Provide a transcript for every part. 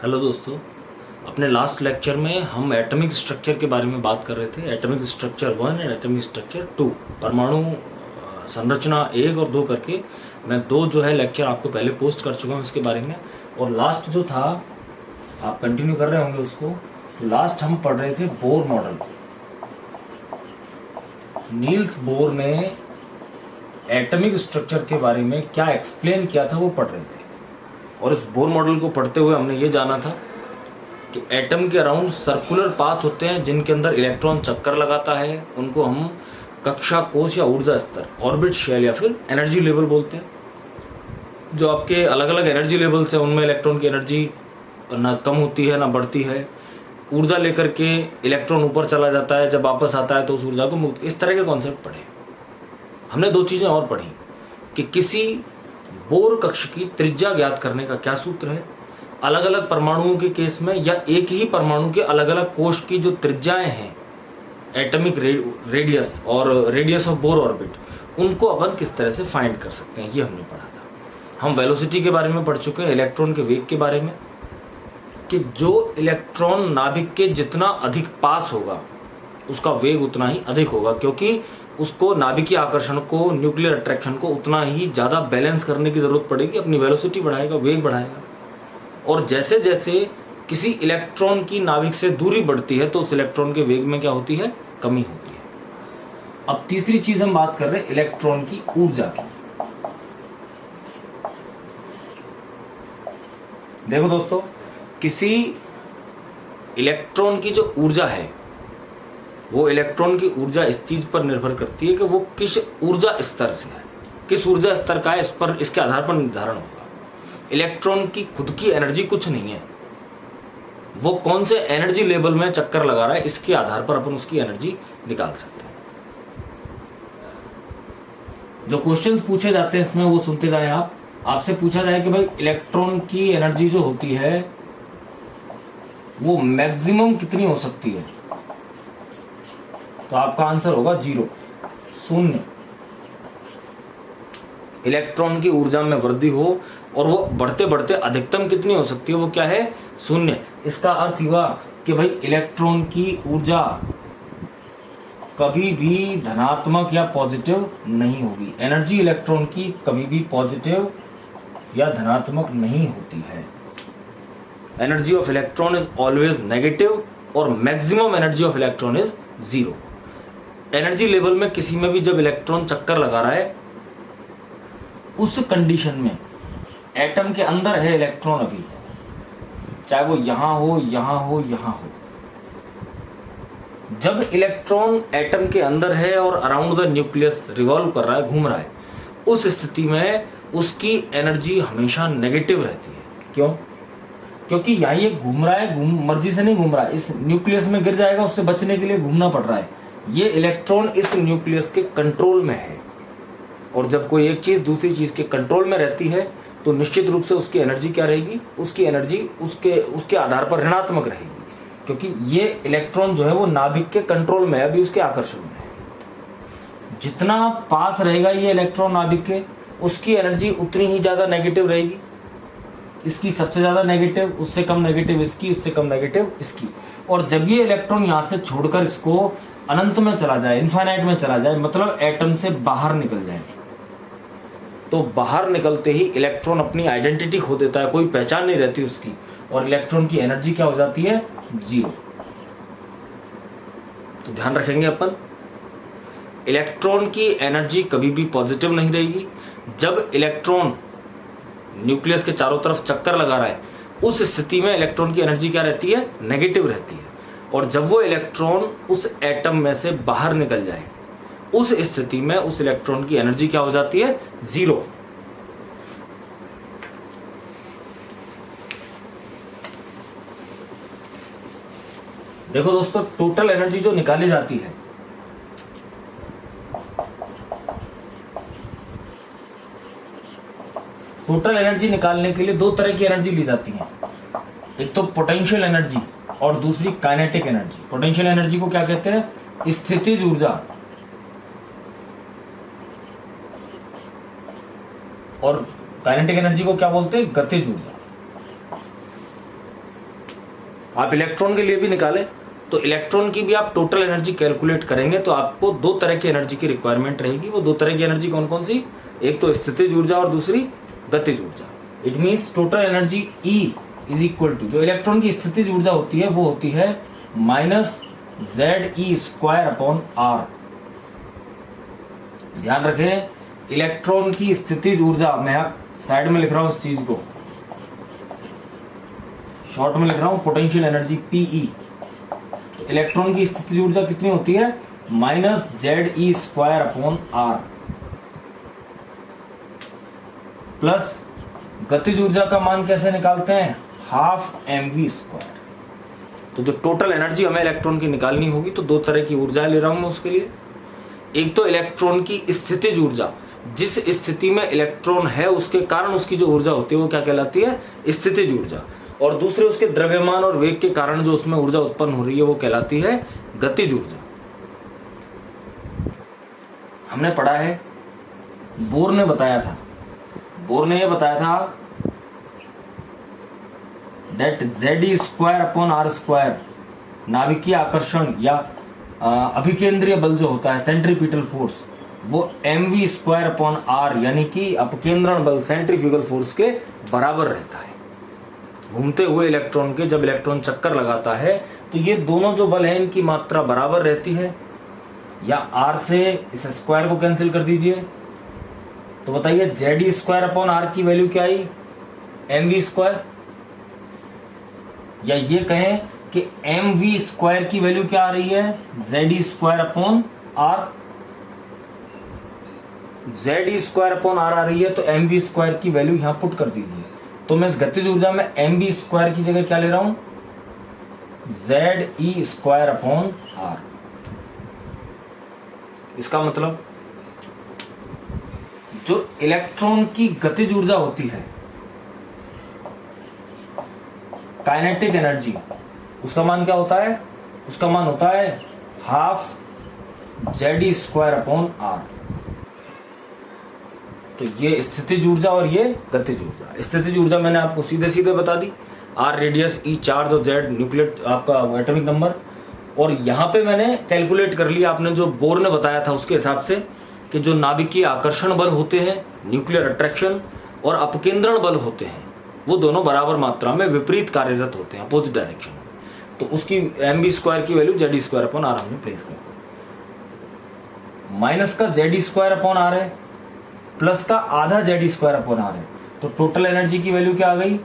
Hello दोस्तों। अपने last lecture में हम एटॉमिक स्ट्रक्चर के बारे में बात कर रहे थे। Atomic structure 1 and atomic structure 2, परमाणु संरचना 1 और 2 करके मैं 2 जो है लेक्चर आपको पहले पोस्ट कर चुका हूँ इसके बारे में। और लास्ट जो था आप कंटिन्यू कर रहे होंगे उसको। तो लास्ट हम पढ़ रहे थे बोर मॉडल। नील्स बोर ने एटॉमिक स्ट्रक्चर के बारे में क्या एक्सप्लेन किया था वो पढ़ रहे थे। और इस बोर मॉडल को पढ़ते हुए हमने ये जाना था कि एटम के अराउंड सर्कुलर पाथ होते हैं जिनके अंदर इलेक्ट्रॉन चक्कर लगाता है। उनको हम कक्षा कोश या ऊर्जा स्तर, ऑर्बिट शेल या फिर एनर्जी लेवल बोलते हैं। जो आपके अलग अलग एनर्जी लेवल्स हैं उनमें इलेक्ट्रॉन की एनर्जी ना कम होती है ना बढ़ती है। ऊर्जा लेकर के इलेक्ट्रॉन ऊपर चला जाता है, जब वापस आता है तो उस ऊर्जा को मुक्त, इस तरह के कॉन्सेप्ट पढ़े। हमने 2 चीज़ें और पढ़ी कि किसी बोर कक्ष की त्रिज्या ज्ञात करने का क्या सूत्र है, अलग अलग परमाणुओं के केस में या एक ही परमाणु के अलग अलग कोश की जो त्रिज्याएं हैं, एटॉमिक रेडियस और रेडियस ऑफ बोर ऑर्बिट, उनको अपन किस तरह से फाइंड कर सकते हैं, ये हमने पढ़ा था। हम वेलोसिटी के बारे में पढ़ चुके हैं, इलेक्ट्रॉन के वेग के बारे में, कि जो इलेक्ट्रॉन नाभिक के जितना अधिक पास होगा उसका वेग उतना ही अधिक होगा, क्योंकि उसको नाभिकीय आकर्षण को, न्यूक्लियर अट्रैक्शन को उतना ही ज़्यादा बैलेंस करने की ज़रूरत पड़ेगी। अपनी वेलोसिटी बढ़ाएगा, वेग बढ़ाएगा। और जैसे जैसे किसी इलेक्ट्रॉन की नाभिक से दूरी बढ़ती है तो उस इलेक्ट्रॉन के वेग में क्या होती है, कमी होती है। अब तीसरी चीज हम बात कर रहे हैं इलेक्ट्रॉन की ऊर्जा की। देखो दोस्तों, किसी इलेक्ट्रॉन की जो ऊर्जा है वो इलेक्ट्रॉन की ऊर्जा इस चीज पर निर्भर करती है कि वो किस ऊर्जा स्तर से है, किस ऊर्जा स्तर का है, इस पर, इसके आधार पर निर्धारण होगा। इलेक्ट्रॉन की खुद की एनर्जी कुछ नहीं है, वो कौन से एनर्जी लेवल में चक्कर लगा रहा है, इसके आधार पर अपन उसकी एनर्जी निकाल सकते हैं। जो क्वेश्चंस पूछे जाते हैं इसमें वो सुनते जाएं आप। आपसे पूछा जाए कि भाई इलेक्ट्रॉन की एनर्जी जो होती है वो मैक्सिमम कितनी हो सकती है, तो आपका आंसर होगा 0, 0। इलेक्ट्रॉन की ऊर्जा में वृद्धि हो और वो बढ़ते बढ़ते अधिकतम कितनी हो सकती है, वो क्या है, 0। इसका अर्थ हुआ कि भाई इलेक्ट्रॉन की ऊर्जा कभी भी धनात्मक या पॉजिटिव नहीं होगी। एनर्जी इलेक्ट्रॉन की कभी भी पॉजिटिव या धनात्मक नहीं होती है। Energy of electron is always negative और maximum energy of electron is 0। Energy level में किसी में भी जब इलेक्ट्रॉन चक्कर लगा रहा है, उस कंडीशन में एटम के अंदर है इलेक्ट्रॉन अभी, चाहे वो यहां हो, यहां हो, यहां हो। जब इलेक्ट्रॉन एटम के अंदर है और अराउंड द न्यूक्लियस रिवॉल्व कर रहा है, घूम रहा है, उस स्थिति में उसकी एनर्जी हमेशा नेगेटिव रहती है। क्यों? क्योंकि यहां ये घूम रहा है, मर्जी से नहीं घूम रहा है, इस न्यूक्लियस में गिर जाएगा, उससे बचने के लिए घूमना पड़ रहा है। ये इलेक्ट्रॉन इस न्यूक्लियस के कंट्रोल में है, और जब कोई एक चीज दूसरी चीज के कंट्रोल में रहती है तो निश्चित रूप से उसकी एनर्जी क्या रहेगी, उसकी एनर्जी उसके आधार पर ऋणात्मक रहेगी, क्योंकि ये इलेक्ट्रॉन जो है वो नाभिक के कंट्रोल में है, अभी उसके आकर्षण में है। जितना पास रहेगा ये इलेक्ट्रॉन नाभिक के, उसकी एनर्जी उतनी ही ज्यादा नेगेटिव रहेगी। इसकी सबसे ज्यादा नेगेटिव, उससे कम नेगेटिव इसकी, उससे कम नेगेटिव इसकी। और जब ये इलेक्ट्रॉन यहां से छोड़कर इसको अनंत में चला जाए, इनफाइनाइट में चला जाए, मतलब एटम से बाहर निकल जाए, तो बाहर निकलते ही इलेक्ट्रॉन अपनी आइडेंटिटी खो देता है, कोई पहचान नहीं रहती उसकी, और इलेक्ट्रॉन की एनर्जी क्या हो जाती है, 0। तो ध्यान रखेंगे अपन, इलेक्ट्रॉन की एनर्जी कभी भी पॉजिटिव नहीं रहेगी। जब इलेक्ट्रॉन न्यूक्लियस के चारों तरफ चक्कर लगा रहा है, उस स्थिति में इलेक्ट्रॉन की एनर्जी क्या रहती है, नेगेटिव रहती है। और जब वो इलेक्ट्रॉन उस एटम में से बाहर निकल जाए, उस स्थिति में उस इलेक्ट्रॉन की एनर्जी क्या हो जाती है, 0। देखो दोस्तों, टोटल एनर्जी जो निकाली जाती है, टोटल एनर्जी निकालने के लिए 2 तरह की एनर्जी ली जाती है। एक तो पोटेंशियल एनर्जी और दूसरी काइनेटिक एनर्जी। पोटेंशियल एनर्जी को क्या कहते हैं, स्थितिज ऊर्जा, और काइनेटिक एनर्जी को क्या बोलते हैं, गतिज ऊर्जा। आप इलेक्ट्रॉन के लिए भी निकालें तो इलेक्ट्रॉन की भी आप टोटल एनर्जी कैलकुलेट करेंगे तो आपको दो तरह की एनर्जी की रिक्वायरमेंट रहेगी। वो दो तरह की एनर्जी कौन कौन सी? एक तो स्थितिज ऊर्जा और दूसरी गतिज ऊर्जा। It means total energy E is equal to, जो इलेक्ट्रॉन की स्थितिज ऊर्जा होती है वो होती है माइनस ZE²/R। ध्यान रखें, इलेक्ट्रॉन की स्थितिज ऊर्जा, मैं साइड में लिख रहा हूं इस चीज को, शॉर्ट में लिख रहा हूं पोटेंशियल एनर्जी PE। तो इलेक्ट्रॉन की स्थितिज ऊर्जा कितनी होती है? माइनस ZE²/R प्लस गतिज ऊर्जा का मान कैसे निकालते हैं? Half mv²। तो जो टोटल एनर्जी हमें इलेक्ट्रॉन की निकालनी होगी तो दो तरह की ऊर्जा ले रहा हूं मैं उसके लिए। एक तो इलेक्ट्रॉन की स्थितिज ऊर्जा, जिस स्थिति में इलेक्ट्रॉन है उसके कारण उसकी जो ऊर्जा होती है वो क्या कहलाती है? स्थितिज ऊर्जा। और दूसरे उसके द्रव्यमान और वेग के कारण जो उसमें ऊर्जा उत्पन्न हो रही है वो कहलाती है गतिज ऊर्जा। हमने पढ़ा है, बोर ने बताया था, बोर ने यह बताया था दैट ZE²/R², नाभिकीय आकर्षण या अभिकेंद्रीय बल जो होता है, सेंट्रीपिटल फोर्स, वो mv²/R यानी कि अपकेंद्रण बल, सेंट्रीफ्यूगल फोर्स के बराबर रहता है। घूमते हुए इलेक्ट्रॉन के जब इलेक्ट्रॉन चक्कर लगाता है तो ये दोनों जो बल हैं इनकी मात्रा बराबर रहती है। या R से इस स्क्वायर को कैंसिल कर दीजिए तो बताइए ZE²/R की वैल्यू क्या आई? mv²। या ये कहें कि mv² की वैल्यू क्या आ रही है? ZE²/R। ZE²/R आ रही है तो mv² की वैल्यू यहां पुट कर दीजिए। तो मैं इस गतिज ऊर्जा में mv² की जगह क्या ले रहा हूं? ZE²/R। इसका मतलब जो इलेक्ट्रॉन की गतिज ऊर्जा होती है, काइनेटिक एनर्जी, उसका मान क्या होता है? उसका मान होता है हाफ ZE²/R। तो ये स्थितिज ऊर्जा और ये गतिज ऊर्जा। स्थितिज ऊर्जा मैंने आपको सीधे सीधे बता दी, R रेडियस, E चार्ज और Z न्यूक्लियर आपका एटॉमिक नंबर। और यहाँ पे मैंने कैलकुलेट कर लिया, आपने जो बोर ने बताया था उसके हिसाब से, कि जो नाभिकीय आकर्षण बल होते हैं, न्यूक्लियर अट्रैक्शन, और अपकेंद्रण बल होते हैं, वो दोनों बराबर मात्रा में विपरीत कार्यरत होते हैं, अपोजिट डायरेक्शन में। तो उसकी mv² की वैल्यू ZE²/R हमने प्लेस कर। माइनस का ZE²/R है, प्लस का आधा ZE²/R है। तो टोटल एनर्जी की वैल्यू क्या आ गई?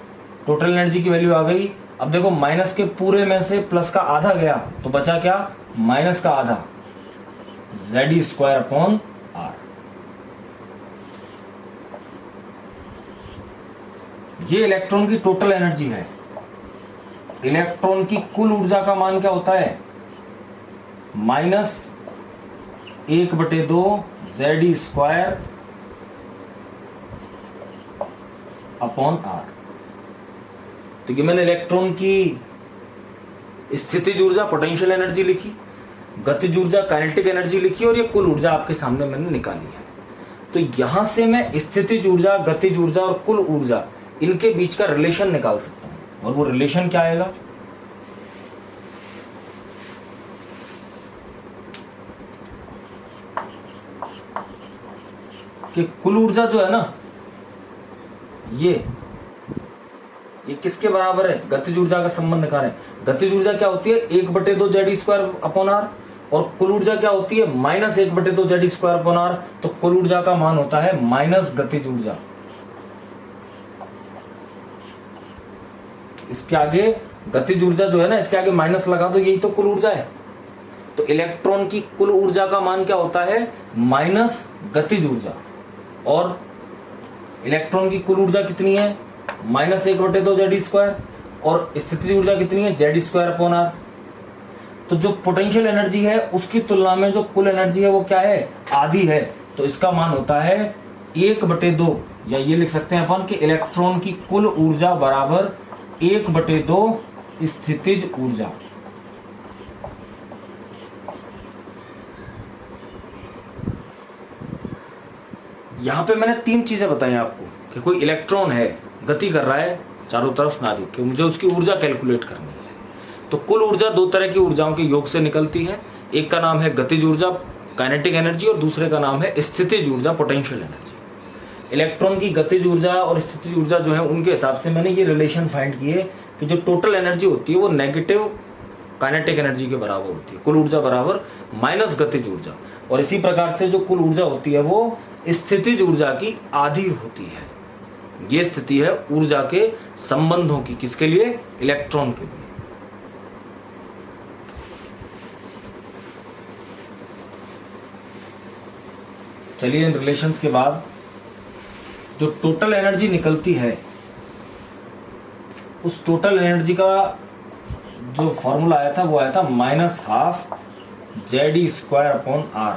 टोटल एनर्जी की वैल्यू आ गई, अब देखो माइनस के पूरे में से प्लस का आधा गया तो बचा क्या? माइनस का आधा ZE²/R। ये इलेक्ट्रॉन की टोटल एनर्जी है। इलेक्ट्रॉन की कुल ऊर्जा का मान क्या होता है? -1/2 ZE²/R। तो ये मैंने इलेक्ट्रॉन की स्थितिज ऊर्जा, पोटेंशियल एनर्जी लिखी, गतिज ऊर्जा, काइनेटिक एनर्जी लिखी, और ये कुल ऊर्जा आपके सामने मैंने निकाली है। तो यहां से मैं स्थितिज ऊर्जा, गतिज ऊर्जा और कुल ऊर्जा, इनके बीच का रिलेशन निकाल सकता हूं। और वो रिलेशन क्या आएगा? कि कुल ऊर्जा जो है ना, ये किसके बराबर है? गतिज ऊर्जा का संबंध निकालें। गतिज ऊर्जा क्या होती है? 1/2 ZE²/R। और कुल ऊर्जा क्या होती है? -1/2 ZE²/R। तो कुल ऊर्जा का मान होता है माइनस गतिज ऊर्जा। इसके आगे गतिज ऊर्जा जो है ना, इसके आगे माइनस लगा दो, यही तो कुल ऊर्जा है। तो इलेक्ट्रॉन की कुल ऊर्जा का मान क्या होता है? माइनस गतिज ऊर्जा। और इलेक्ट्रॉन की कुल ऊर्जा कितनी है? -1/2 ZE²। और स्थितिज ऊर्जा कितनी है? ZE²/R। तो जो पोटेंशियल एनर्जी है उसकी तुलना में जो कुल एनर्जी है वो क्या है? आधी है। तो इसका मान होता है 1/2, या ये लिख सकते हैं अपन कि इलेक्ट्रॉन की कुल ऊर्जा बराबर 1/2 स्थितिज ऊर्जा। यहां पे मैंने तीन चीजें बताई आपको कि कोई इलेक्ट्रॉन है, गति कर रहा है चारों तरफ नाभिक के, मुझे उसकी ऊर्जा कैलकुलेट करनी है। तो कुल ऊर्जा दो तरह की ऊर्जाओं के योग से निकलती है, एक का नाम है गतिज ऊर्जा काइनेटिक एनर्जी और दूसरे का नाम है स्थितिज ऊर्जा पोटेंशियल एनर्जी। इलेक्ट्रॉन की गतिज ऊर्जा और स्थितिज ऊर्जा जो है उनके हिसाब से मैंने ये रिलेशन फाइंड किए कि जो टोटल एनर्जी होती है वो नेगेटिव काइनेटिक एनर्जी के बराबर होती है, कुल ऊर्जा बराबर माइनस गतिज ऊर्जा। और इसी प्रकार से जो कुल ऊर्जा होती है वो स्थितिज ऊर्जा की आधी होती है। ये स्थिति है ऊर्जा के संबंधों की, किसके लिए? इलेक्ट्रॉन के लिए। चलिए इन रिलेशंस के बाद जो टोटल एनर्जी निकलती है उस टोटल एनर्जी का जो फॉर्मूला आया था वो आया था -12 ZE²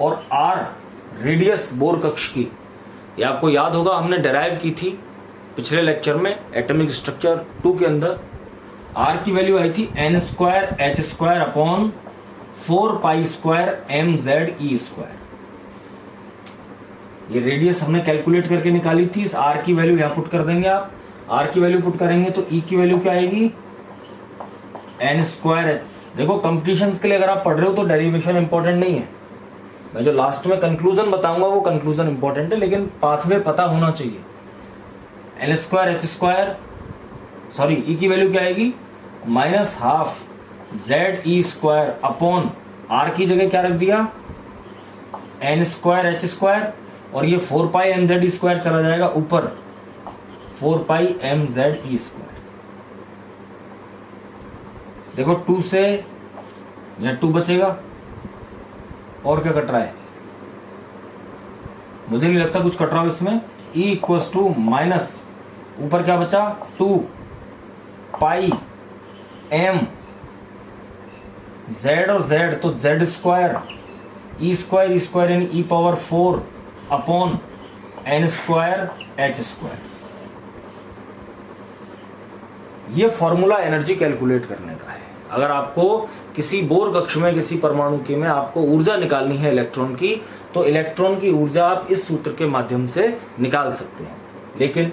और R रेडियस बोर कक्ष की। ये आपको याद होगा, हमने डेराइव की थी पिछले लेक्चर में एटॉमिक स्ट्रक्चर 2 के अंदर। R की वैल्यू आई थी n²h²/4π²mze²। ये रेडियस हमने कैलकुलेट करके निकाली थी। इस R की वैल्यू यहां पुट कर देंगे आप। R की वैल्यू पुट करेंगे तो E की वैल्यू क्या आएगी? n²h। देखो कंपटीशंस के लिए अगर आप पढ़ रहे हो तो डेरिवेशन इंपॉर्टेंट नहीं है, मैं जो लास्ट में कंक्लूजन बताऊंगा वो कंक्लूजन इंपॉर्टेंट है, लेकिन पाथवे पता होना चाहिए। n²h², सॉरी E की वैल्यू क्या आएगी? -12 ZE² R की जगह क्या रख दिया? n²h² और ये 4πmze² चला जाएगा ऊपर 4πmze²। देखो 2 से या 2 बचेगा और क्या कट रहा है? मुझे नहीं लगता कुछ कट रहा हो इसमें। E इक्वल्स टू माइनस ऊपर क्या बचा? 2πm z और z तो z² E² यानी e⁴/n²h²। ये फॉर्मूला एनर्जी कैलकुलेट करने का है। अगर आपको किसी बोर कक्ष में किसी परमाणु के में आपको ऊर्जा निकालनी है इलेक्ट्रॉन की, तो इलेक्ट्रॉन की ऊर्जा आप इस सूत्र के माध्यम से निकाल सकते हैं। लेकिन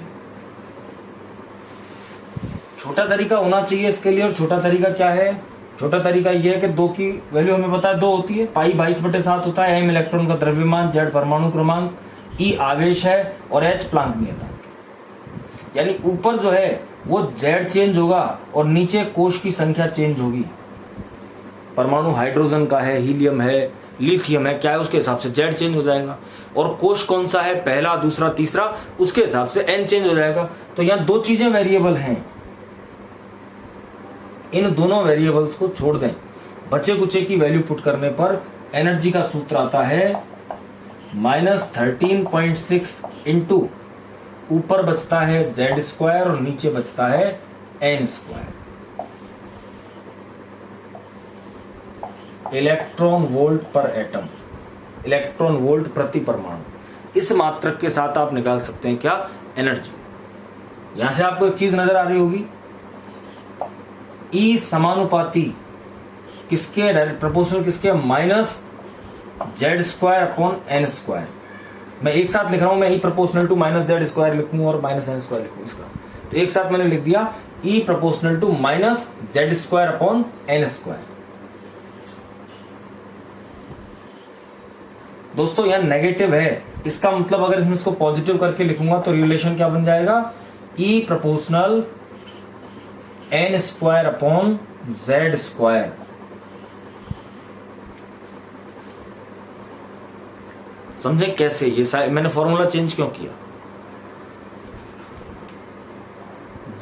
छोटा तरीका होना चाहिए इसके लिए, और छोटा तरीका क्या है? छोटा तरीका यह है कि 2 की वैल्यू हमें पता है 2 होती है, पाई 22/7 होता है, m इलेक्ट्रॉन का द्रव्यमान, z परमाणु क्रमांक, E आवेश है और h प्लांक नियतांक। यानी ऊपर जो है वो z चेंज होगा और नीचे कोश की संख्या चेंज होगी। परमाणु हाइड्रोजन का है, हीलियम है, लिथियम है, क्या है उसके हिसाब से z चेंज हो जाएगा। और कोश कौन सा है, पहला, दूसरा, तीसरा, उसके हिसाब से n चेंज हो जाएगा। तो यहाँ 2 चीजें वेरिएबल हैं, इन दोनों वेरिएबल्स को छोड़ दें। बचे कुचे की वैल्यू पुट करने पर एनर्जी का सूत्र आता है -13.6 इंटू ऊपर बचता है z² और नीचे बचता है n²। इलेक्ट्रॉन वोल्ट पर एटम, इलेक्ट्रॉन वोल्ट प्रति परमाणु। इस मात्रक के साथ आप निकाल सकते हैं क्या? एनर्जी। यहां से आपको एक चीज नजर आ रही होगी, E समानुपाती किसके? प्रोपोर्शनल किसके? -z²/n²। मैं एक साथ लिख रहा हूं, मैं E प्रोपोर्शनल टू -z² लिखूं और -n² लिखूं इसका, तो एक साथ मैंने लिख दिया E प्रोपोर्शनल टू -z²/n²। दोस्तों यहां नेगेटिव है, इसका मतलब अगर मैं इसको पॉजिटिव करके लिखूंगा तो रिलेशन क्या बन जाएगा? E proportional n²/z²। समझे कैसे? ये मैंने फॉर्मूला चेंज क्यों किया?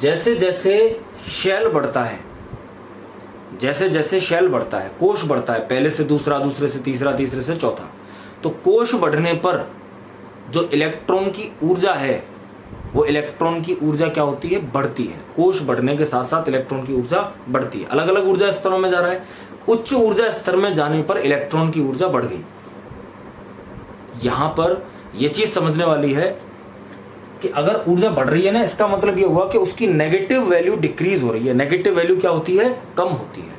जैसे जैसे शेल बढ़ता है, जैसे जैसे शेल बढ़ता है, कोश बढ़ता है, पहले से दूसरा, दूसरे से तीसरा, तीसरे से चौथा, तो कोश बढ़ने पर जो इलेक्ट्रॉन की ऊर्जा है वो इलेक्ट्रॉन की ऊर्जा क्या होती है? बढ़ती है। कोश बढ़ने के साथ साथ इलेक्ट्रॉन की ऊर्जा बढ़ती है। अलग अलग ऊर्जा स्तरों में जा रहा है। उच्च ऊर्जा स्तर में जाने पर इलेक्ट्रॉन की ऊर्जा बढ़ गई। यहां पर यह चीज समझने वाली है कि अगर ऊर्जा बढ़ रही है ना, इसका मतलब यह हुआ कि उसकी नेगेटिव वैल्यू डिक्रीज हो रही है। नेगेटिव वैल्यू क्या होती है? कम होती है।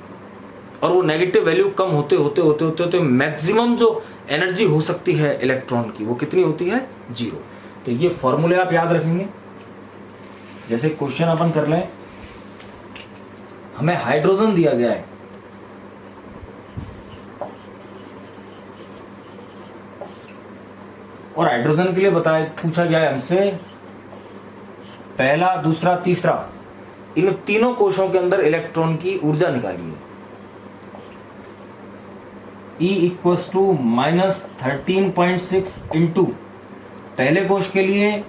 और वो नेगेटिव वैल्यू कम होते होते होते होते होते मैक्सिमम जो एनर्जी हो सकती है इलेक्ट्रॉन की वो कितनी होती है? 0। तो ये फॉर्मूले आप याद रखेंगे। जैसे क्वेश्चन अपन कर लें, हमें हाइड्रोजन दिया गया है, और हाइड्रोजन के लिए पूछा गया है हमसे पहला, दूसरा, तीसरा, इन तीनों कोशों के अंदर इलेक्ट्रॉन की ऊर्जा निकालिए। E इक्वल्स टू -13.6 इंटू पहले कोश के लिए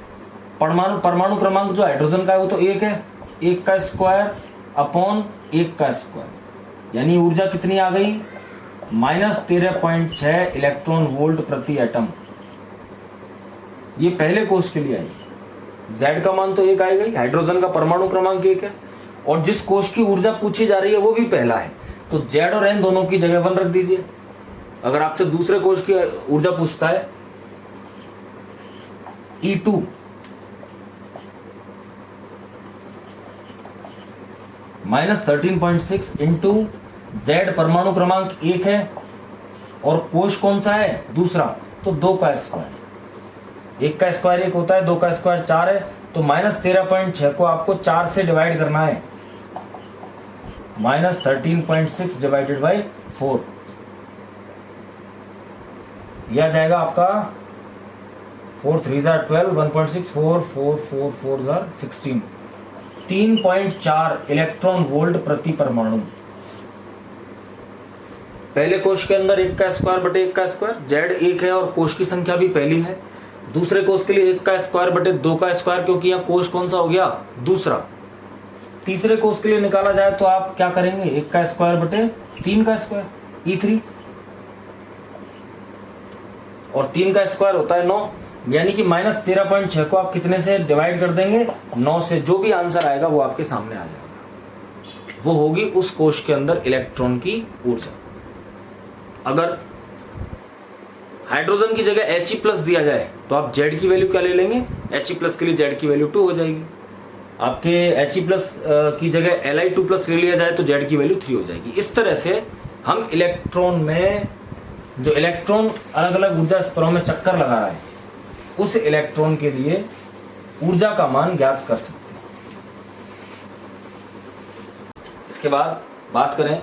परमाणु क्रमांक जो हाइड्रोजन का है वो तो 1 है, 1 का स्क्वायर अपॉन 1 का स्क्वायर, यानी ऊर्जा कितनी आ गई -13.6 इलेक्ट्रॉन वोल्ट प्रति एटम। ये पहले कोश के लिए आई। Z का मान तो 1 आएगा ही, हाइड्रोजन का परमाणु क्रमांक 1 है, और जिस कोश की ऊर्जा पूछी जा रही है वो भी पहला है, तो Z और N दोनों की जगह 1 रख दीजिए। अगर आपसे दूसरे कोश की ऊर्जा पूछता है E2 -13.6 इंटू Z परमाणु क्रमांक 1 है और कोश कौन सा है दूसरा, तो 2 का स्क्वायर, 1 का स्क्वायर 1 होता है, 2 का स्क्वायर 4 है, तो -13.6 को आपको 4 से डिवाइड करना है, -13.6 डिवाइडेड बाई 4, यह आ जाएगा आपका 4 3 12, 1.6 4 4 4 4 16, 3.4 इलेक्ट्रॉन वोल्ट प्रति परमाणु। पहले कोश के अंदर 1 का स्क्वायर बटे 1 का स्क्वायर, Z 1 है और कोश की संख्या भी पहली है। दूसरे कोश के लिए 1 का स्क्वायर बटे 2 का स्क्वायर, क्योंकि यहाँ कोश कौन सा हो गया दूसरा। तीसरे कोश के लिए निकाला जाए तो आप क्या करेंगे, 1 का स्क्वायर बटे 3 का स्क्वायर E3, और 3 का स्क्वायर होता है 9, यानी कि -13.6 को आप कितने से डिवाइड कर देंगे 9 से, जो भी आंसर आएगा वो आपके सामने आ जाएगा, वो होगी उस कोश के अंदर इलेक्ट्रॉन की ऊर्जा। अगर हाइड्रोजन की जगह He+ दिया जाए तो आप Z की वैल्यू क्या ले लेंगे, He+ के लिए Z की वैल्यू 2 हो जाएगी। आपके He+ की जगह Li2+ ले लिया जाए तो Z की वैल्यू 3 हो जाएगी। इस तरह से हम इलेक्ट्रॉन में जो इलेक्ट्रॉन अलग अलग ऊर्जा स्तरों में चक्कर लगा रहा है उस इलेक्ट्रॉन के लिए ऊर्जा का मान ज्ञात कर सकते हैं। इसके बाद बात करें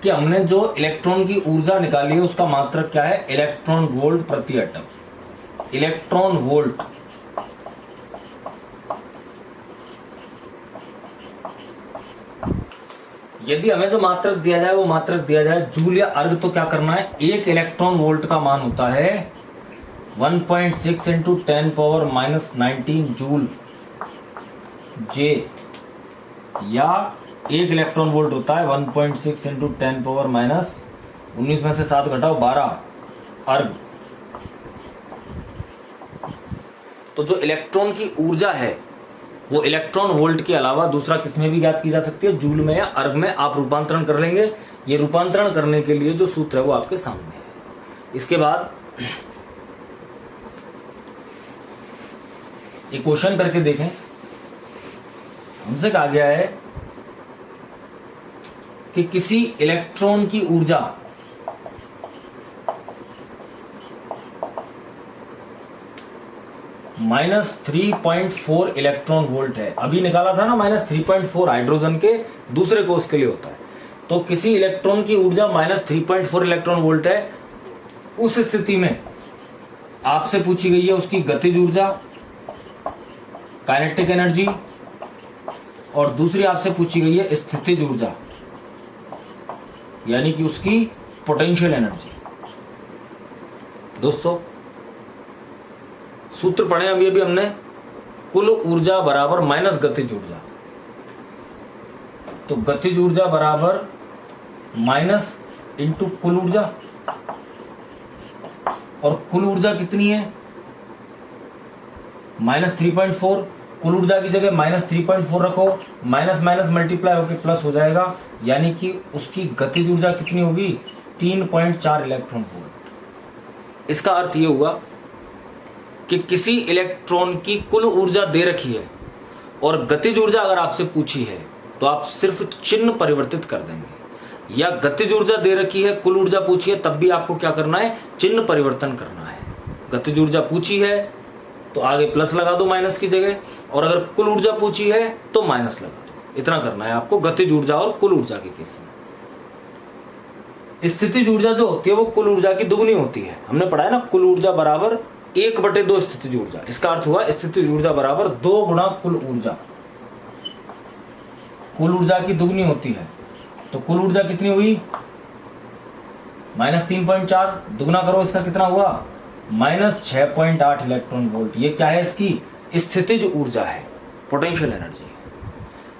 कि हमने जो इलेक्ट्रॉन की ऊर्जा निकाली है उसका मात्रक क्या है, इलेक्ट्रॉन वोल्ट प्रति एटम। इलेक्ट्रॉन वोल्ट यदि हमें जो मात्रक दिया जाए वो मात्रक दिया जाए जूल या अर्ग, तो क्या करना है, 1 इलेक्ट्रॉन वोल्ट का मान होता है 1.6 इंटू 10⁻⁻19 जूल J, या 1 इलेक्ट्रॉन वोल्ट होता है 1.6 इंटू 10⁻⁻19 में से 7 घटाओ 12 अर्ग। तो जो इलेक्ट्रॉन की ऊर्जा है वो इलेक्ट्रॉन वोल्ट के अलावा दूसरा किसमें भी ज्ञात की जा सकती है, जूल में या अर्ग में। आप रूपांतरण कर लेंगे, ये रूपांतरण करने के लिए जो सूत्र है वो आपके सामने है। इसके बाद एक क्वेश्चन करके देखें। हमसे कहा गया है कि किसी इलेक्ट्रॉन की ऊर्जा -3.4 इलेक्ट्रॉन वोल्ट है। अभी निकाला था ना -3.4 हाइड्रोजन के दूसरे कोश के लिए होता है, तो किसी इलेक्ट्रॉन की ऊर्जा -3.4 इलेक्ट्रॉन वोल्ट है। उस स्थिति में आपसे पूछी गई है उसकी गतिज ऊर्जा, काइनेटिक एनर्जी, और दूसरी आपसे पूछी गई है स्थितिज ऊर्जा, यानी कि उसकी पोटेंशियल एनर्जी। दोस्तों सूत्र पढ़े अभी हमने, कुल ऊर्जा बराबर माइनस गतिज ऊर्जा, तो गतिज ऊर्जा बराबर माइनस इंटू कुल ऊर्जा, और कुल ऊर्जा कितनी है -3.4, कुल ऊर्जा की जगह -3.4 रखो, माइनस माइनस मल्टीप्लाई होकर प्लस हो जाएगा, यानी कि उसकी गतिज ऊर्जा कितनी होगी 3.4 इलेक्ट्रॉन वोल्ट। इसका अर्थ ये हुआ कि किसी इलेक्ट्रॉन की कुल ऊर्जा दे रखी है और गतिज ऊर्जा अगर आपसे पूछी है तो आप सिर्फ चिन्ह परिवर्तित कर देंगे, या गतिज ऊर्जा दे रखी है कुल ऊर्जा पूछी है तब भी आपको क्या करना है, चिन्ह परिवर्तन करना है। गतिज ऊर्जा पूछी है तो आगे प्लस लगा दो माइनस की जगह, और अगर कुल ऊर्जा पूछी है तो माइनस लगा दो। इतना करना है आपको गतिज ऊर्जा और कुल ऊर्जा के केस में। स्थितिज ऊर्जा जो होती है वो कुल ऊर्जा की दुगनी होती है। हमने पढ़ा है ना, कुल ऊर्जा बराबर 1/2 स्थितिज ऊर्जा। इसका अर्थ हुआ स्थितिज ऊर्जा बराबर 2 गुणा कुल ऊर्जा। कुल ऊर्जा की दुगनी होती है, तो कुल ऊर्जा कितनी हुई? -3.4। दुगना करो, इसका कितना हुआ? -6.8 इलेक्ट्रॉन वोल्ट। ये क्या है? इसकी स्थितिज ऊर्जा है, पोटेंशियल एनर्जी।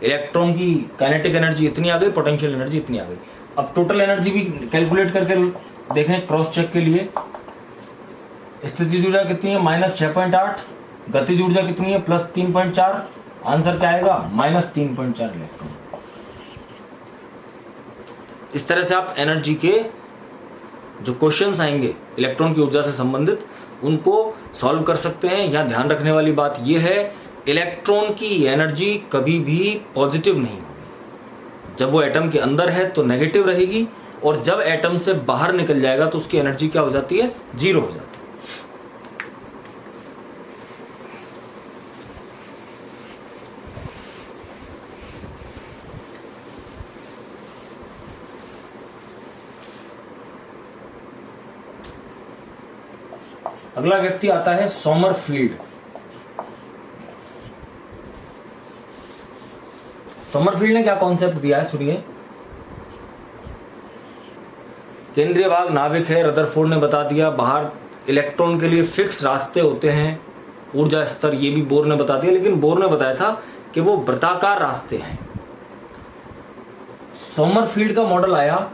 इलेक्ट्रॉन की काइनेटिक एनर्जी इतनी आ गई, पोटेंशियल एनर्जी इतनी आ गई। अब टोटल एनर्जी भी कैलकुलेट करके देखें क्रॉस चेक के लिए। स्थितिज ऊर्जा कितनी है? -6.8। गतिज ऊर्जा कितनी है? +3.4। आंसर क्या आएगा? -3.4 इलेक्ट्रॉन। इस तरह से आप एनर्जी के जो क्वेश्चंस आएंगे इलेक्ट्रॉन की ऊर्जा से संबंधित, उनको सॉल्व कर सकते हैं। यहाँ ध्यान रखने वाली बात यह है, इलेक्ट्रॉन की एनर्जी कभी भी पॉजिटिव नहीं होगी। जब वो एटम के अंदर है तो नेगेटिव रहेगी, और जब एटम से बाहर निकल जाएगा तो उसकी एनर्जी क्या हो जाती है? 0 हो जाती है। अगला व्यक्ति आता है सोमरफील्ड। सोमरफील्ड ने क्या कॉन्सेप्ट दिया है, सुनिए। केंद्रीय भाग नाभिक है, रदरफोर्ड ने बता दिया। बाहर इलेक्ट्रॉन के लिए फिक्स रास्ते होते हैं, ऊर्जा स्तर, ये भी बोर ने बता दिया। लेकिन बोर ने बताया था कि वो वृत्ताकार रास्ते हैं। सोमरफील्ड का मॉडल आया,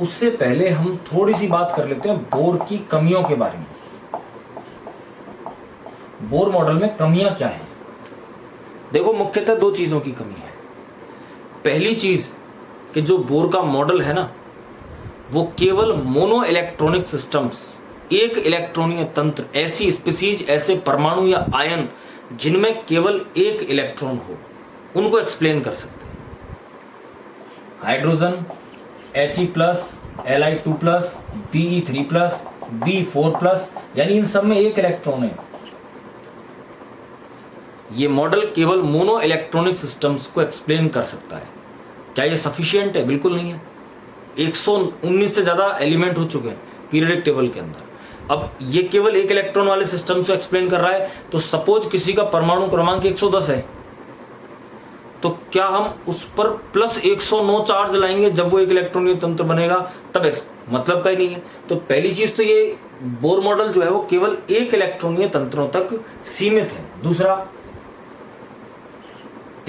उससे पहले हम थोड़ी सी बात कर लेते हैं बोर की कमियों के बारे में। बोर मॉडल में कमियां क्या हैं? देखो, मुख्यतः 2 चीजों की कमी है। पहली चीज कि जो बोर का मॉडल है ना, वो केवल मोनो इलेक्ट्रॉनिक सिस्टम्स, एक इलेक्ट्रॉनीय तंत्र, ऐसी स्पीसीज, ऐसे परमाणु या आयन जिनमें केवल एक इलेक्ट्रॉन हो, उनको एक्सप्लेन कर सकते हैं। Hydrogen He+, Li2+, Be3+, B4+, यानी इन सब में एक इलेक्ट्रॉन है। ये मॉडल केवल मोनो इलेक्ट्रॉनिक सिस्टम्स को एक्सप्लेन कर सकता है। क्या ये सफिशिएंट है? बिल्कुल नहीं है। 119 से ज्यादा एलिमेंट हो चुके हैं पीरियडिक टेबल के अंदर। अब ये केवल एक इलेक्ट्रॉन वाले सिस्टम को एक्सप्लेन कर रहा है, तो सपोज किसी का परमाणु क्रमांक 110 है, तो क्या हम उस पर +109 चार्ज लाएंगे जब वो एक इलेक्ट्रॉनीय तंत्र बनेगा? तब मतलब का ही नहीं है। तो पहली चीज तो ये बोर मॉडल जो है वो केवल एक इलेक्ट्रॉनीय तंत्रों तक सीमित है। दूसरा,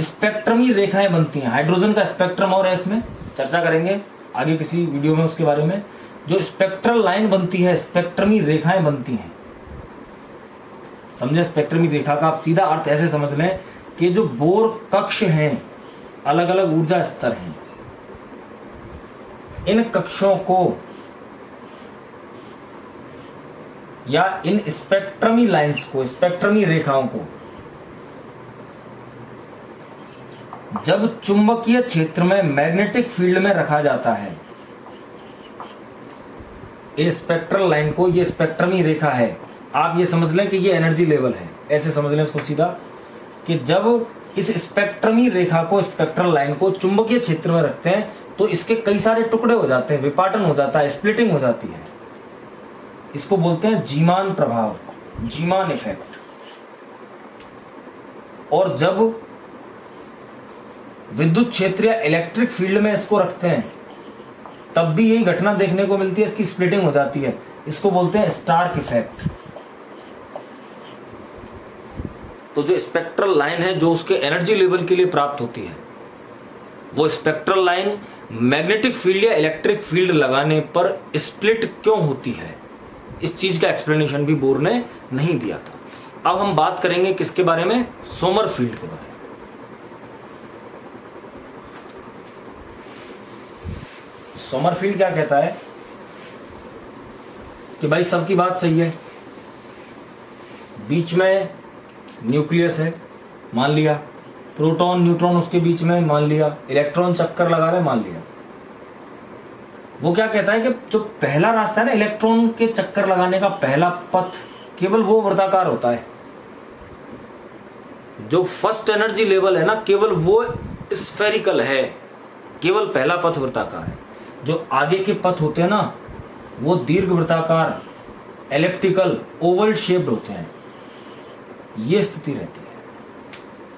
स्पेक्ट्रमी रेखाएं बनती हैं। हाइड्रोजन का स्पेक्ट्रम और है, इसमें चर्चा करेंगे आगे किसी वीडियो में उसके बारे में। जो स्पेक्ट्रल लाइन बनती है, स्पेक्ट्रमी रेखाएं बनती हैं। समझे? स्पेक्ट्रमी रेखा का आप सीधा अर्थ ऐसे समझ लें कि जो बोर कक्ष हैं, अलग अलग ऊर्जा स्तर हैं, इन कक्षों को या इन स्पेक्ट्रमी लाइंस को, स्पेक्ट्रमी रेखाओं को जब चुंबकीय क्षेत्र में मैग्नेटिक फील्ड में रखा जाता है, ये स्पेक्ट्रल लाइन को, ये स्पेक्ट्रमी रेखा है, आप ये समझ लें कि ये एनर्जी लेवल है। ऐसे समझ लें इसको सीधा कि जब इस स्पेक्ट्रमी रेखा को, स्पेक्ट्रल लाइन को चुंबकीय क्षेत्र में रखते हैं तो इसके कई सारे टुकड़े हो जाते हैं, विपाटन हो जाता है, स्प्लिटिंग हो जाती है। इसको बोलते हैं जीमान प्रभाव, जीमान इफेक्ट। और जब विद्युत क्षेत्र या इलेक्ट्रिक फील्ड में इसको रखते हैं तब भी यही घटना देखने को मिलती है, इसकी स्प्लिटिंग हो जाती है। इसको बोलते हैं स्टार्क इफेक्ट। तो जो स्पेक्ट्रल लाइन है जो उसके एनर्जी लेवल के लिए प्राप्त होती है, वो स्पेक्ट्रल लाइन मैग्नेटिक फील्ड या इलेक्ट्रिक फील्ड लगाने पर स्प्लिट क्यों होती है, इस चीज का एक्सप्लेनेशन भी बोर ने नहीं दिया था। अब हम बात करेंगे किसके बारे में? सोमरफील्ड के बारे में। सोमरफील्ड क्या कहता है कि भाई सबकी बात सही है, बीच में न्यूक्लियस है, मान लिया, प्रोटॉन न्यूट्रॉन उसके बीच में, मान लिया, इलेक्ट्रॉन चक्कर लगा रहे, मान लिया। वो क्या कहता है कि जो पहला रास्ता है ना इलेक्ट्रॉन के चक्कर लगाने का, पहला पथ केवल वो वृत्ताकार होता है। जो फर्स्ट एनर्जी लेवल है ना, केवल वो स्फेरिकल है, केवल पहला पथ वृत्ताकार है। जो आगे के पथ होते हैं ना वो दीर्घ वृत्ताकार, एलिप्टिकल, ओवल शेप्ड होते हैं। ये स्थिति रहती है।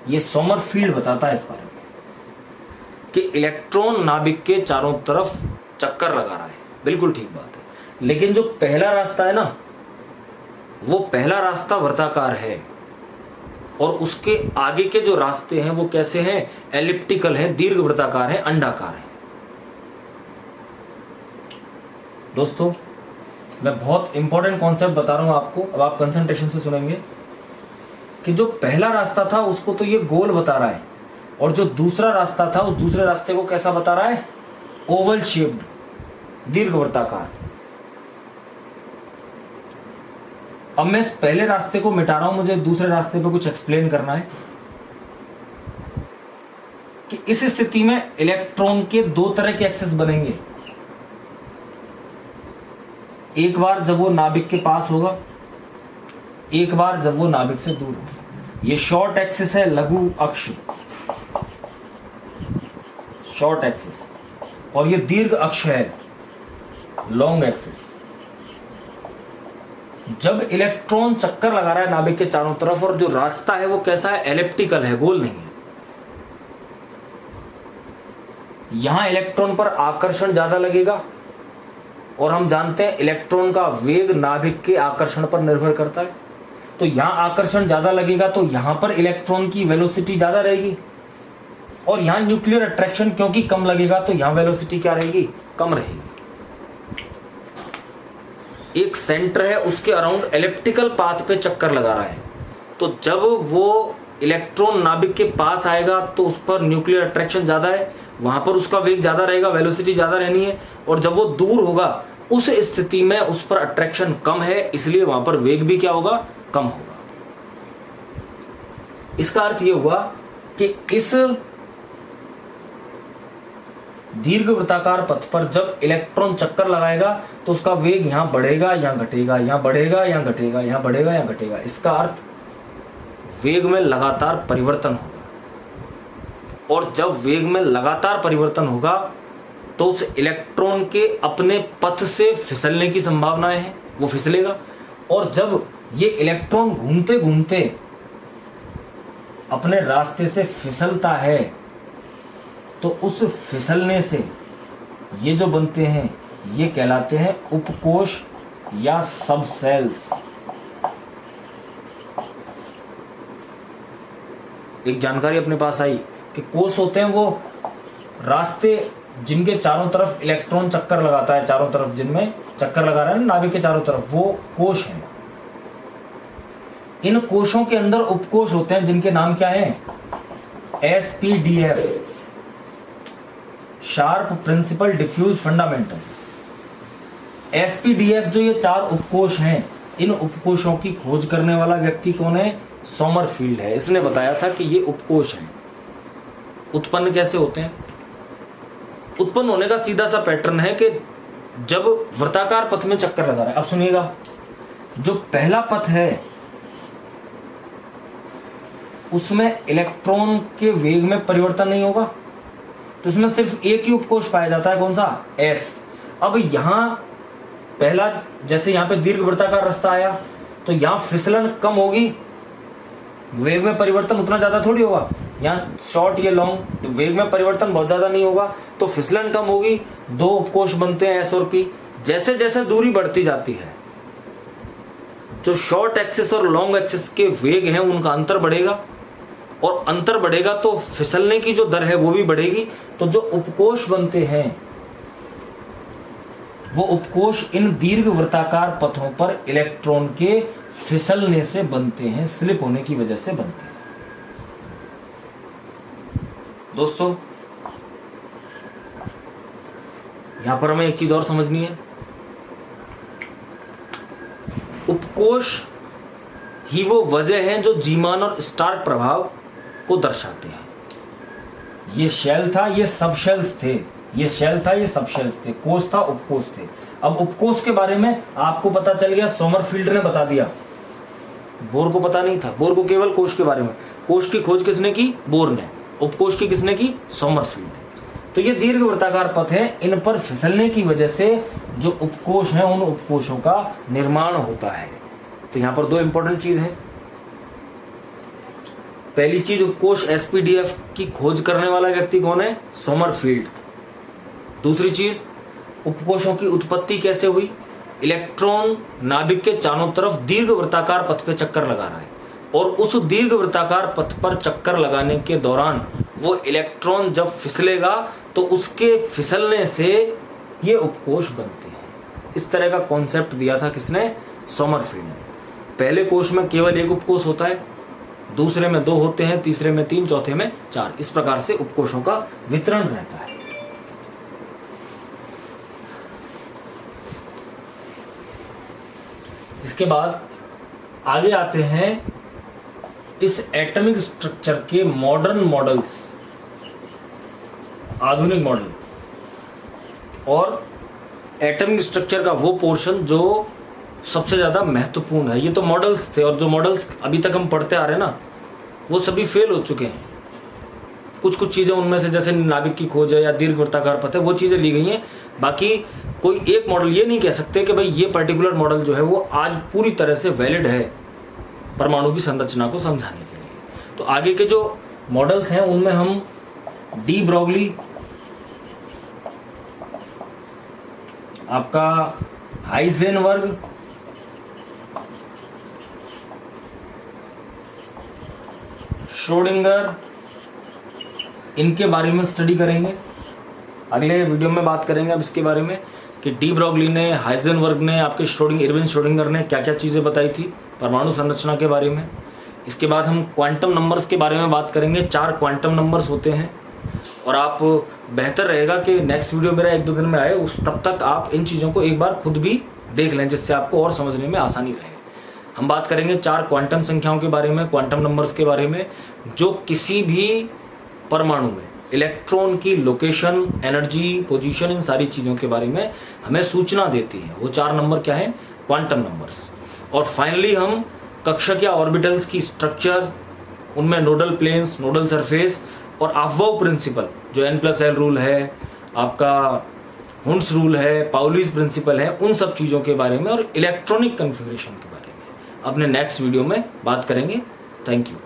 ये सोमरफील्ड बताता है इस बारे में कि इलेक्ट्रॉन नाभिक के चारों तरफ चक्कर लगा रहा है। बिल्कुल ठीक बात है। लेकिन जो पहला रास्ता है ना, वो पहला रास्ता वृत्ताकार है और उसके आगे के जो रास्ते हैं वो कैसे हैं? एलिप्टिकल हैं, दीर्घ वृत्ताकार हैं, अंडाकार हैं। दोस्तों मैं बहुत इंपॉर्टेंट कॉन्सेप्ट बता रहा हूं आपको, अब आप कंसंट्रेशन से सुनेंगे कि जो पहला रास्ता था उसको तो ये गोल बता रहा है, और जो दूसरा रास्ता था उस दूसरे रास्ते को कैसा बता रहा है? ओवल शेप्ड, दीर्घ वृत्ताकार। अब मैं इस पहले रास्ते को मिटा रहा हूं, मुझे दूसरे रास्ते पे कुछ एक्सप्लेन करना है कि इस स्थिति में इलेक्ट्रॉन के दो तरह के एक्सेस बनेंगे। एक बार जब वो नाभिक के पास होगा, एक बार जब वो नाभिक से दूर होगा। ये शॉर्ट एक्सिस है, लघु अक्ष, शॉर्ट एक्सिस, और ये दीर्घ अक्ष है, लॉन्ग एक्सिस। जब इलेक्ट्रॉन चक्कर लगा रहा है नाभिक के चारों तरफ और जो रास्ता है वो कैसा है? एलिप्टिकल है, गोल नहीं है। यहां इलेक्ट्रॉन पर आकर्षण ज्यादा लगेगा और हम जानते हैं इलेक्ट्रॉन का वेग नाभिक के आकर्षण पर निर्भर करता है। तो यहां आकर्षण ज्यादा लगेगा तो यहां पर इलेक्ट्रॉन की वेलोसिटी ज्यादा रहेगी, और यहां न्यूक्लियर अट्रैक्शन क्योंकि कम लगेगा तो यहां वेलोसिटी क्या रहेगी? कम रहेगी। एक सेंटर है, उसके अराउंड एलिप्टिकल पाथ पे चक्कर लगा रहा है, तो जब वो इलेक्ट्रॉन नाभिक के पास आएगा तो उस पर न्यूक्लियर अट्रैक्शन ज्यादा है, वहां पर उसका वेग ज्यादा रहेगा, वेलोसिटी ज्यादा रहनी है। और जब वो दूर होगा उस स्थिति में उस पर अट्रैक्शन कम है, इसलिए वहां पर वेग भी क्या होगा? कम होगा। इसका अर्थ यह हुआ कि इस दीर्घ वृत्ताकार पथ पर जब इलेक्ट्रॉन चक्कर लगाएगा तो उसका वेग यहां बढ़ेगा, यहां घटेगा, यहां बढ़ेगा, यहां घटेगा, यहां बढ़ेगा, यहां घटेगा। इसका अर्थ वेग में लगातार परिवर्तन होगा, और जब वेग में लगातार परिवर्तन होगा तो उस इलेक्ट्रॉन के अपने पथ से फिसलने की संभावनाएं हैं, वो फिसलेगा। और जब ये इलेक्ट्रॉन घूमते घूमते अपने रास्ते से फिसलता है तो उस फिसलने से ये जो बनते हैं ये कहलाते हैं उपकोश या सब सेल्स। एक जानकारी अपने पास आई कि कोश होते हैं वो रास्ते जिनके चारों तरफ इलेक्ट्रॉन चक्कर लगाता है, चारों तरफ जिनमें चक्कर लगा रहा है नाभिक के चारों तरफ, वो कोश हैं। इन कोशों के अंदर उपकोश होते हैं जिनके नाम क्या हैं? SPDF, sharp principal diffuse fundamental. SPDF जो ये चार उपकोश हैं, इन उपकोशों की खोज करने वाला व्यक्ति कौन है? सोमरफील्ड है। इसने बताया था कि ये उपकोश हैं। उत्पन्न कैसे होते हैं? उत्पन्न होने का सीधा सा पैटर्न है कि जब वृत्ताकार पथ में चक्कर लगा रहा है। अब सुनिएगा, जो पहला पथ है उसमें इलेक्ट्रॉन के वेग में परिवर्तन नहीं होगा, तो इसमें सिर्फ एक ही उपकोश पाया जाता है, कौन सा? S। अब यहां पहला, जैसे यहां पे दीर्घ वृत्ताकार रास्ता आया तो यहां फिसलन कम होगी, वेग में परिवर्तन उतना ज्यादा थोड़ी होगा। यहाँ शॉर्ट या लॉन्ग, वेग में परिवर्तन बहुत ज्यादा नहीं होगा तो फिसलन कम होगी, दो उपकोश बनते हैं S और P। जैसे जैसे दूरी बढ़ती जाती है, जो शॉर्ट एक्सिस और लॉन्ग एक्सिस के वेग हैं उनका अंतर बढ़ेगा, और अंतर बढ़ेगा तो फिसलने की जो दर है वो भी बढ़ेगी। तो जो उपकोश बनते हैं वो उपकोश इन दीर्घ वृत्ताकार पथों पर इलेक्ट्रॉन के फिसलने से बनते हैं, स्लिप होने की वजह से बनते हैं। दोस्तों यहां पर हमें एक चीज और समझनी है, उपकोश ही वो वजह है जो जीमान और स्टार्क प्रभाव को दर्शाते हैं। ये शेल था, ये सब शेल्स थे, ये शेल था, ये सब शेल्स थे, कोश था, उपकोश थे। अब उपकोश के बारे में आपको पता चल गया, सोमरफील्ड ने बता दिया, बोर को पता नहीं था, बोर को केवल कोश के बारे में। कोश की खोज किसने की? बोर ने। उपकोश की किसने की? सोमरफील्ड ने। तो ये दीर्घ वृत्ताकार पथ है, इन पर फिसलने की वजह से जो उपकोश हैं उन उपकोशों का निर्माण होता है। तो यहां पर दो इंपॉर्टेंट चीज है। पहली चीज, उपकोश एसपीडीएफ की खोज करने वाला व्यक्ति कौन है? सोमरफील्ड। दूसरी चीज, उपकोशों की उत्पत्ति कैसे हुई? इलेक्ट्रॉन नाभिक के चारों तरफ दीर्घ वृत्ताकार पथ पे चक्कर लगा रहा है और उस दीर्घ वृत्ताकार पथ पर चक्कर लगाने के दौरान वो इलेक्ट्रॉन जब फिसलेगा तो उसके फिसलने से ये उपकोश बनते हैं। इस तरह का कॉन्सेप्ट दिया था किसने? सोमरफील्ड ने। पहले कोश में केवल एक उपकोश होता है, दूसरे में 2 होते हैं, तीसरे में 3, चौथे में 4। इस प्रकार से उपकोशों का वितरण रहता है। इसके बाद आगे आते हैं इस एटॉमिक स्ट्रक्चर के मॉडर्न मॉडल्स, आधुनिक मॉडल, और एटॉमिक स्ट्रक्चर का वो पोर्शन जो सबसे ज़्यादा महत्वपूर्ण है। ये तो मॉडल्स थे और जो मॉडल्स अभी तक हम पढ़ते आ रहे हैं ना, वो सभी फेल हो चुके हैं। कुछ कुछ चीज़ें उनमें से, जैसे नाभिक की खोज है या दीर्घ वृत्ताकार पथ है, वो चीज़ें ली गई हैं। बाकी कोई एक मॉडल ये नहीं कह सकते कि भाई ये पर्टिकुलर मॉडल जो है वो आज पूरी तरह से वैलिड है परमाणु की संरचना को समझाने के लिए। तो आगे के जो मॉडल्स हैं उनमें हम डी ब्रॉगली, आपका हाइजेनबर्ग, श्रोडिंगर, इनके बारे में स्टडी करेंगे। अगले वीडियो में बात करेंगे अब इसके बारे में कि डी ब्रॉगली ने, हाइजेनबर्ग ने, आपके इरविन श्रोडिंगर ने क्या क्या चीज़ें बताई थी परमाणु संरचना के बारे में। इसके बाद हम क्वांटम नंबर्स के बारे में बात करेंगे। 4 क्वांटम नंबर्स होते हैं और आप, बेहतर रहेगा कि नेक्स्ट वीडियो मेरा 1-2 दिन में आए, तब तक आप इन चीज़ों को एक बार खुद भी देख लें, जिससे आपको और समझने में आसानी रहे। हम बात करेंगे 4 क्वांटम संख्याओं के बारे में, क्वांटम नंबर्स के बारे में, जो किसी भी परमाणु में इलेक्ट्रॉन की लोकेशन, एनर्जी, पोजीशन, इन सारी चीज़ों के बारे में हमें सूचना देती है। वो 4 नंबर क्या हैं? Quantum numbers. और फाइनली हम कक्षक या ऑर्बिटल्स की स्ट्रक्चर, उनमें नोडल प्लेन्स, नोडल सरफेस और अफबाउ प्रिंसिपल जो n+l रूल है, आपका हुंस रूल है, पाउलीज प्रिंसिपल है, उन सब चीज़ों के बारे में और इलेक्ट्रॉनिक कन्फिग्रेशन के बारे में अपने नेक्स्ट वीडियो में बात करेंगे। Thank you.